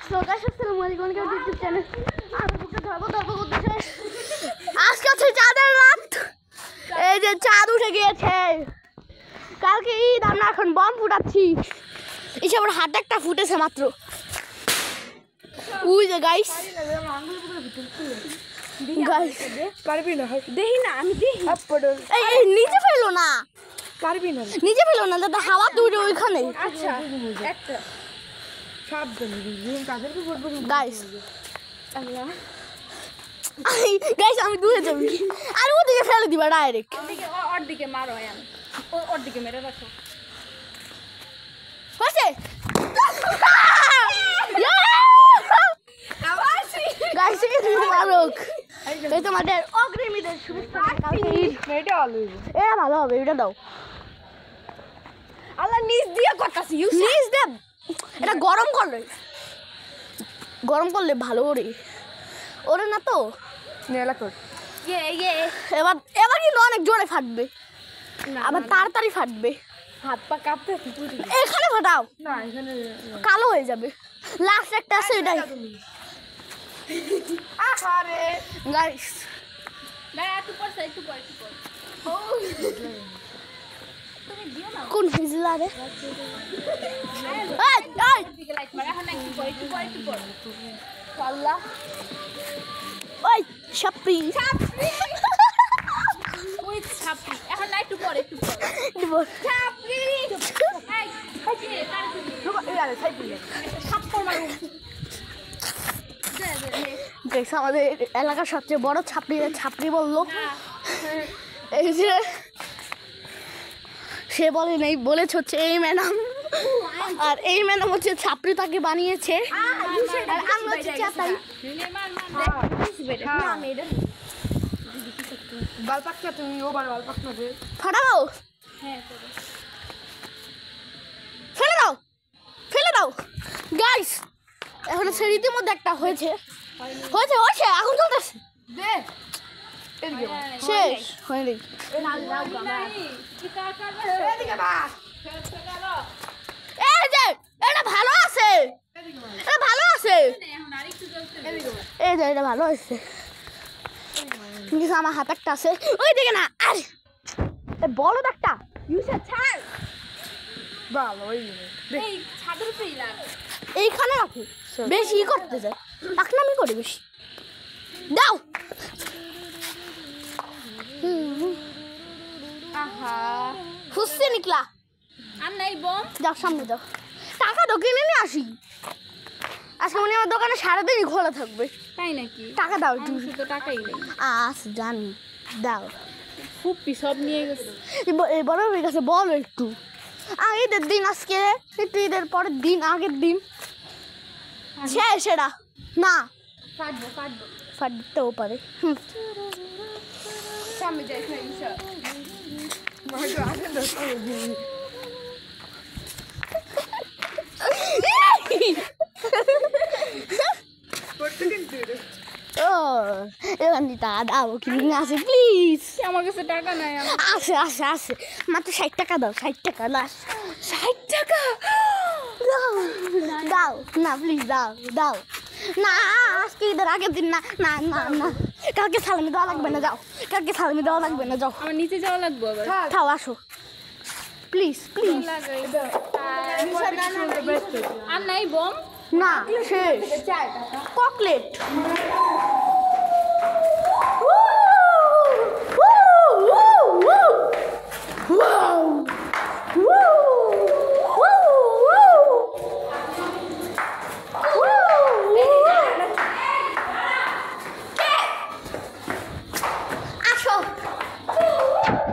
So guys আসসালামু আলাইকুম welcome to YouTube channel. আমি বুকে ধরবো করতেছে। আজকে হচ্ছে চাঁদের রাত। এই যে চাঁদ উঠে গিয়েছে। কালকে ঈদ, আমরা এখন বম ফুটাচ্ছি। এসব হাত একটা ফুটেছে মাত্র। উই যে গাইস গাইস পারবি না দেখি না আমি দেখি এই নিচে ফেলো না, পারবি না নিচে ফেলো না যাতে হাওয়া দূরে ওইখানে। আচ্ছা একটা সাবধানে রুম কাদেরকে বলবো গাইস গাইস আমি দূরে যাবি আর ওদিকে ফেলে দিবা ডাইরেক্ট। ওর দিকে মারো এখন ওর দিকে মেরে রাখো হয়েছে গাইস কি মারুক এই তোমাদের অগ্রিমীদের শুভেচ্ছা। এটা ভালো এটা ভালো হবে, এটা দাও। আল্লাহ নিচ দিয়ে করতাছি নিজ দেব, এটা গরম করলে ভালো ওরে ওরে না তো নেলা কর এবার কিন্তু অনেক জোরে ফাটবে, আবার তাড়াতাড়ি ফাটবে। হাত পা কাঁপতে এখানে ফাটাও না এখানে কালো হয়ে যাবে। লাস্ট একটা আছে এটাই আরে গাইস। না একটু পর তুমি দিও না কোন ফিজলা রে? দিকে লাইট মার এখন একটু পর আল্লাহ ওই ছাপড়ি ওই ছাপড়ি এখন না একটু পর ছাপড়ি এই তার এই আরে সাইড দিলে ছাপ্পর মারু গাইস আমাদের এলাকার সবচেয়ে বড় ছাপড়ি বললো। এই যে সে বলে নেই, বলেছে হচ্ছে এই ম্যাডাম, আর এই ম্যাডাম হচ্ছে ছাপড়ি তাকে বানিয়েছে। আর আমরা হচ্ছে চাপাই বালপাকটা তুমি ওবার বালপাকটা দে ফাটাও, হ্যাঁ ফেলে দাও গাইস। এখন সে রীতিমধ্যে একটা হয়েছে এখন চলতেছে দে শেষ হয়নি। এই যে এটা ভালো আছে, এই যে এটা ভালো আছে কিন্তু আমার হাতে একটা আছে ওই দিকে না। আরে বলো একটা ইউসা ছাড় ভালো ওই এই ছাদের উপরেই রাখ এইখানে রাখো, বেশি করতে যায় পাকনামি করে বেশি দাও। আহা খুশি নিকলা আর নাই বম যাও সামনে যাও, টাকা তো কিনে নিয়ে আসি। আজকে মনে হয় আমার দোকানে সারাদিনই খোলা থাকবে। তাই নাকি টাকা দাও একটু। আমি তো টাকাই নেই জানি দাও। ফুপি সব নিয়ে গেছে বড় হয়ে গেছে বলো একটু। ঈদের দিন আজকে, একটু ঈদের পরের দিন, আগের দিন সেটা না কাটবো ফাটতেও পারে। সামনে যাই না ইনশা মাইটো আগে না করতে কিন্তু ও এবার টাকা দাও কিনে আসে প্লিজ। আমার কাছে টাকা নাই আসে মাত্র 60 টাকা দাও, 60 টাকা লাস্ট 60 টাকা দাও না প্লিজ দাও না। আজকে ঈদের আগের দিন না না না না কালকে সালামি দেওয়া লাগবে না, যাও কালকে সালামি দেওয়া লাগবে না, যাও আমার নিচে যাওয়া লাগবে আবার খাও আসো প্লিজ লাগাই বেস্ট আর নাই বম না শেষ চকলেট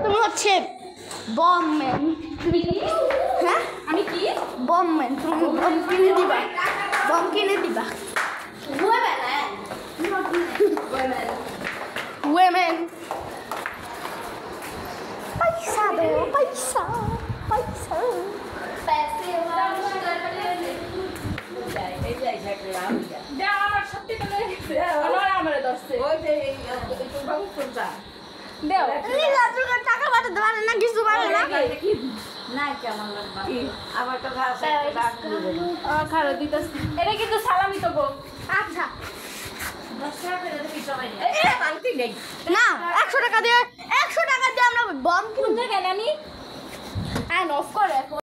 তুমি হচ্ছে বম ম্যান। হ্যাঁ আমি কি বম ম্যান, তুমি বম কিনে দিবা women पैसा दो पैसा আমার সত্যি তো আমার দশে দেও টাকা পাঠাতে পারে না, কিছু পারে না। না কেমন লাগবে আমার তো ভাষা খারাপ দিতেছি এটা কিন্তু সালামি তো গো আচ্ছা 10 টাকা করে দিবি সবাই শান্তি নেই না 100 টাকা দিয়ে আমরা বম কোন জায়গায় আমি অফ করে এখন